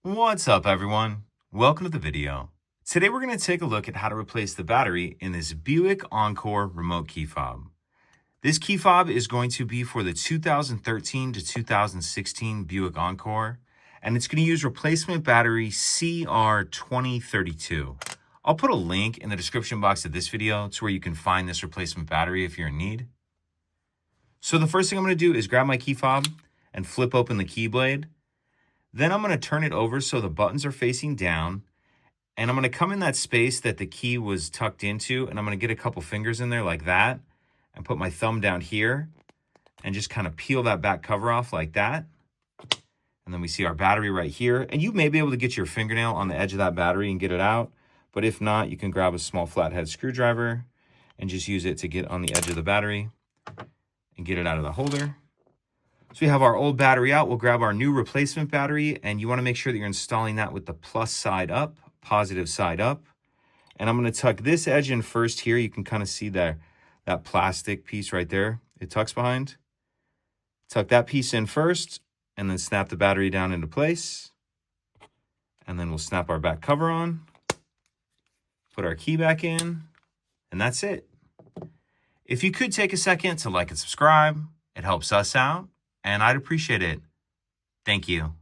What's up, everyone? Welcome to the video. Today we're going to take a look at how to replace the battery in this Buick Encore remote key fob. This key fob is going to be for the 2013 to 2016 Buick Encore, and it's going to use replacement battery CR2032. I'll put a link in the description box of this video to where you can find this replacement battery if you're in need. So the first thing I'm going to do is grab my key fob and flip open the key blade. Then I'm going to turn it over so the buttons are facing down, and I'm going to come in that space that the key was tucked into, and I'm going to get a couple fingers in there like that and put my thumb down here and just kind of peel that back cover off like that. And then we see our battery right here, and you may be able to get your fingernail on the edge of that battery and get it out, but if not, you can grab a small flathead screwdriver and just use it to get on the edge of the battery and get it out of the holder. So we have our old battery out. We'll grab our new replacement battery, and you want to make sure that you're installing that with the plus side up, positive side up. And I'm going to tuck this edge in first here. You can kind of see that plastic piece right there. It tucks behind. Tuck that piece in first, and then snap the battery down into place. And then we'll snap our back cover on, put our key back in, and that's it. If you could take a second to like and subscribe, it helps us out, and I'd appreciate it. Thank you.